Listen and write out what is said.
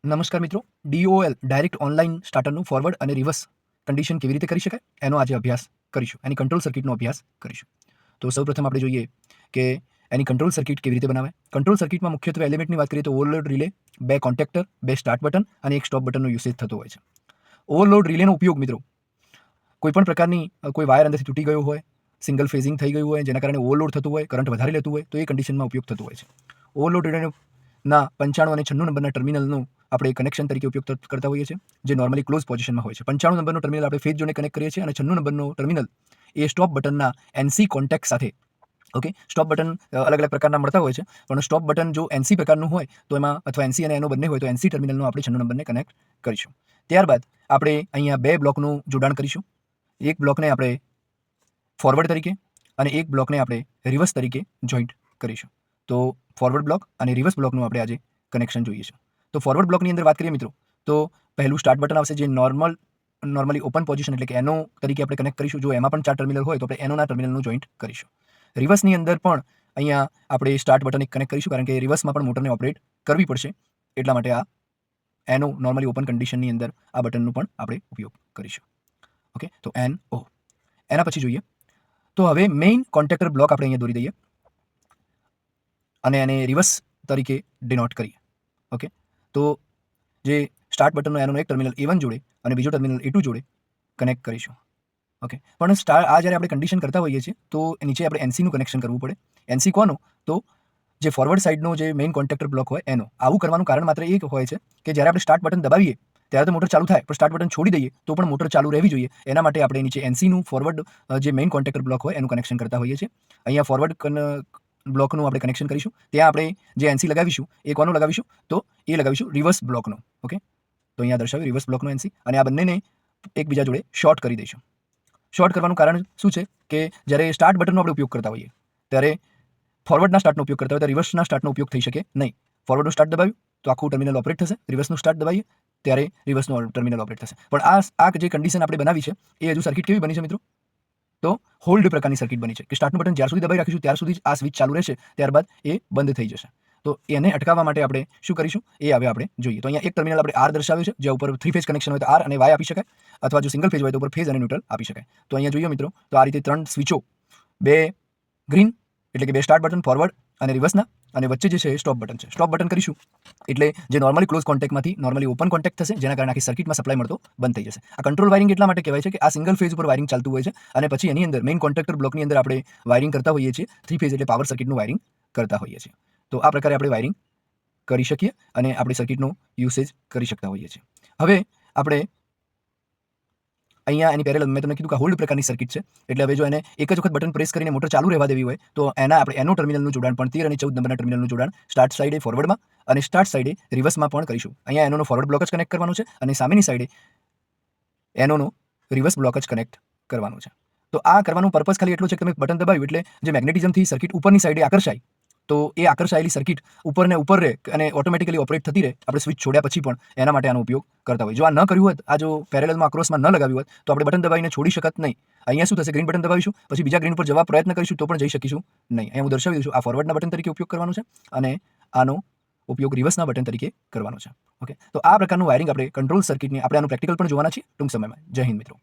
નમસ્કાર મિત્રો, DOL direct online સ્ટાર્ટરનું forward અને રિવર્સ કન્ડિશન કેવી રીતે કરી શકાય એનો આજે અભ્યાસ કરીશું. એની કંટ્રોલ સર્કિટનો અભ્યાસ કરીશું. તો સૌપ્રથમ આપણે જોઈએ કે એની કંટ્રોલ સર્કિટ કેવી રીતે બનાવાય. કંટ્રોલ સર્કિટમાં મુખ્યત્વે એલિમેન્ટની વાત કરીએ તો overload relay, 2 contactor, 2 start button અને 1 સ્ટોપ બટનનો યુસેજ થતો હોય છે. ઓવરલોડ રિલેનો ઉપયોગ મિત્રો કોઈપણ પ્રકારની કોઈ વાયર અંદરથી તૂટી ગયો હોય, સિંગલ ફેઝિંગ થઈ ગયું હોય, જેના કારણે ઓવરલોડ થતું હોય, કરંટ વધારે લેતું હોય તો એ કન્ડિશનમાં ઉપયોગ થતો હોય છે. ઓવરલોડ રિલેના 95 અને 96 નંબરના ટર્મિનલનું આપણે કનેક્શન તરીકે ઉપયોગ કરતા હોઈએ છીએ, જે નોર્મલી ક્લોઝ પોઝિશનમાં હોય છે. 95 નંબરનો ટર્મિનલ આપણે ફેઝ જોડે કનેક્ટ કરીએ છીએ અને 96 નંબરનો ટર્મિનલ એ સ્ટોપ બટનના NC કોન્ટેક્ટ સાથે. ઓકે, સ્ટોપ બટન અલગ અલગ પ્રકારના મળતા હોય છે, પણ સ્ટોપ બટન જો NC પ્રકારનું હોય તો એમાં, અથવા NC અને NO બંને હોય તો NC ટર્મિનલનો આપણે 96 નંબરને કનેક્ટ કરીશું. ત્યારબાદ આપણે અહીંયા 2 બ્લોકનું જોડાણ કરીશું. એક બ્લોકને આપણે ફોરવર્ડ તરીકે અને એક બ્લોકને આપણે રિવર્સ તરીકે જોઈન્ટ કરીશું. તો ફોરવર્ડ બ્લોક અને રિવર્સ બ્લોકનું આપણે આજે કનેક્શન જોઈએ છે. તો ફોરવર્ડ બ્લોકની અંદર વાત કરીએ મિત્રો તો પહેલું સ્ટાર્ટ બટન આવશે, જે નોર્મલી ઓપન પોઝિશન એટલે કે NO તરીકે આપણે કનેક્ટ કરીશું. જો એમાં પણ 4 ટર્મિનલ હોય તો આપણે NO ના ટર્મિનલનું જોઈન્ટ કરીશું. રિવર્સની અંદર પણ અહીંયા આપણે સ્ટાર્ટ બટન એક કનેક્ટ કરીશું, કારણ કે રિવર્સમાં પણ મોટરને ઓપરેટ કરવી પડશે, એટલા માટે આ NO નોર્મલી ઓપન કન્ડિશનની અંદર આ બટનનું પણ આપણે ઉપયોગ કરીશું. ઓકે, તો NO. એના પછી જોઈએ તો હવે મેઇન કોન્ટેક્ટર બ્લોક આપણે અહીંયા દોરી દઈએ અને એને રિવર્સ તરીકે ડિનોટ કરીએ. ઓકે, તો જે સ્ટાર્ટ બટનનો એનો એક ટર્મિનલ A1 જોડે અને બીજો ટર્મિનલ A2 જોડે કનેક્ટ કરીશું. ઓકે, પણ જ્યારે આપણે કન્ડિશન કરતા હોઈએ છીએ તો નીચે આપણે NCનું કનેક્શન કરવું પડે. NC કોનું? તો જે ફોરવર્ડ સાઇડનો જે મેઇન કોન્ટેક્ટર બ્લોક હોય એનો. આવું કરવાનું કારણ માત્ર એ હોય છે કે જ્યારે આપણે સ્ટાર્ટ બટન દબાવીએ ત્યારે તો મોટર ચાલુ થાય, પણ સ્ટાર્ટ બટન છોડી દઈએ તો પણ મોટર ચાલુ રહેવી જોઈએ. એના માટે આપણે નીચે NCનું ફોરવર્ડ જે મેઇન કોન્ટેક્ટર બ્લોક હોય એનું કનેક્શન કરતા હોઈએ છીએ. અહીંયા ફોરવર્ડ બ્લોકનું આપણે કનેક્શન કરીશું. ત્યાં આપણે જે NC લગાવીશું એ કોનું લગાવીશું? તો એ લગાવીશું રિવર્સ બ્લોકનું. ઓકે, તો અહીંયા દર્શાવ્યું રિવર્સ બ્લોકનો NC, અને આ બંનેને એકબીજા જોડે શોર્ટ કરી દઈશું. શોર્ટ કરવાનું કારણ શું છે કે જ્યારે સ્ટાર્ટ બટનનો આપણે ઉપયોગ કરતા હોઈએ ત્યારે ફોરવર્ડના સ્ટાર્ટનો ઉપયોગ કરતા હોય તો રિવર્સના સ્ટાર્ટનો ઉપયોગ થઈ શકે નહીં. ફોરવર્ડનું સ્ટાર્ટ દબાવ્યું તો આખું ટર્મિનલ ઓપરેટ થશે, રિવર્સનું સ્ટાર્ટ દબાવીએ ત્યારે રિવર્સનું ટર્મિનલ ઓપરેટ થશે. પણ આ જે કન્ડિશન આપણે બનાવી છે એ હજુ સર્કિટ કેવી બની છે મિત્રો? તો હોલ્ડ પ્રકારની સર્કિટ બની છે કે સ્ટાર્ટનું બટન જ્યાર સુધી દબાવી રાખીશું ત્યાર સુધી જ આ સ્વિચ ચાલુ રહેશે, ત્યારબાદ એ બંધ થઈ જશે. તો એને અટકાવવા માટે આપણે શું કરીશું એ હવે આપણે જોઈએ. તો અહીંયા એક ટર્મિનલ આપણે R દર્શાવ્યું છે, જ્યાં ઉપર 3 ફેઝ કનેક્શન હોય તો R અને Y આપી શકાય, અથવા જો સિંગલ ફેઝ હોય તો ઉપર ફેઝ અને ન્યુટ્રલ આપી શકાય. તો અહીંયા જોઈએ મિત્રો તો આ રીતે 3 સ્વિચો, 2 ગ્રીન એટલે કે 2 સ્ટાર્ટ બટન ફોરવર્ડ અને રિવર્સના, અને વચ્ચે જે છે એ સ્ટોપ બટન છે. સ્ટોપ બટન કરીશું એટલે જે નોર્મલી ક્લોઝ કોન્ટેક્ટમાંથી નોર્મલી ઓપન કોન્ટેક્ટ થશે, જેના કારણે આખી સર્કિટમાં સપ્લાય મળતો બંધ થઈ જશે. આ કંટ્રોલ વાયરિંગ એટલા માટે કહેવાય છે કે આ સિંગલ ફેઝ ઉપર વાયરિંગ ચાલતું હોય છે, અને પછી એની અંદર મેઇન કોન્ટેક્ટર બ્લોકની અંદર આપણે વાયરિંગ કરતા હોઈએ છીએ 3 ફેઝ એટલે પાવર સર્કિટનું વાયરિંગ કરતા હોઈએ છીએ. તો આ પ્રકારે આપણે વાયરિંગ કરી શકીએ અને આપણી સર્કિટનો યુસેજ કરી શકતા હોઈએ છીએ. હવે આપણે અહીંયા એની પેરેલલ મેં તમને કીધું કે હોલ્ડ પ્રકારની સર્કિટ છે, એટલે હવે જો એને એક જ વખત બટન પ્રેસ કરીને મોટર ચાલુ રહેવા દેવી હોય તો આપણે NO ટર્મિનલનું જોડાણ પણ 13 અને 14 નંબરના ટર્મિનલનું જોડાણ સ્ટાર્ટ સાઈડે ફોરવર્ડમાં અને સ્ટાર્ટ સાઈડે રિવર્સમાં પણ કરીશું. અહીંયા NO નો ફોરવર્ડ બ્લોક જ કનેક્ટ કરવાનો છે અને સામેની સાઈડે NO નો રિવર્સ બ્લોક જ કનેક્ટ કરવાનો છે. તો આ કરવાનું પર્પઝ ખાલી એટલું છે કે તમે બટન દબાવ્યું એટલે જે મેગ્નેટિઝમથી સર્કિટ ઉપરની સાઈડે આકર્ષાય, તો એ આકર્ષાયેલી સર્કિટ ઉપર ને ઉપર રહે અને ઓટોમેટિકલી ઓપરેટ થતી રહે આપણે સ્વિચ છોડ્યા પછી પણ. એના માટે આનો ઉપયોગ કરતા હોય. જો આ ન કર્યું હોત, આ જો પેરેલલમાં અક્રોસમાં ન લગાવ્યું હોત તો આપણે બટન દબાવીને છોડી શકત નહીં. અહીંયા શું થશે, ગ્રીન બટન દબાવીશું પછી બીજા ગ્રીન પર જવા પ્રયત્ન કરીશું તો પણ જઈ શકીશું નહીં. અહીંયા હું દર્શાવી દઉં છું, આ ફોરવર્ડના બટન તરીકે ઉપયોગ કરવાનો છે અને આનો ઉપયોગ રિવર્સના બટન તરીકે કરવાનો છે. ઓકે, તો આ પ્રકારનું વાયરિંગ આપણે કંટ્રોલ સર્કિટની આપણે આનું પ્રેક્ટિકલ પણ જોવાના છીએ ટૂંક સમયમાં. જય હિન્દ મિત્રો.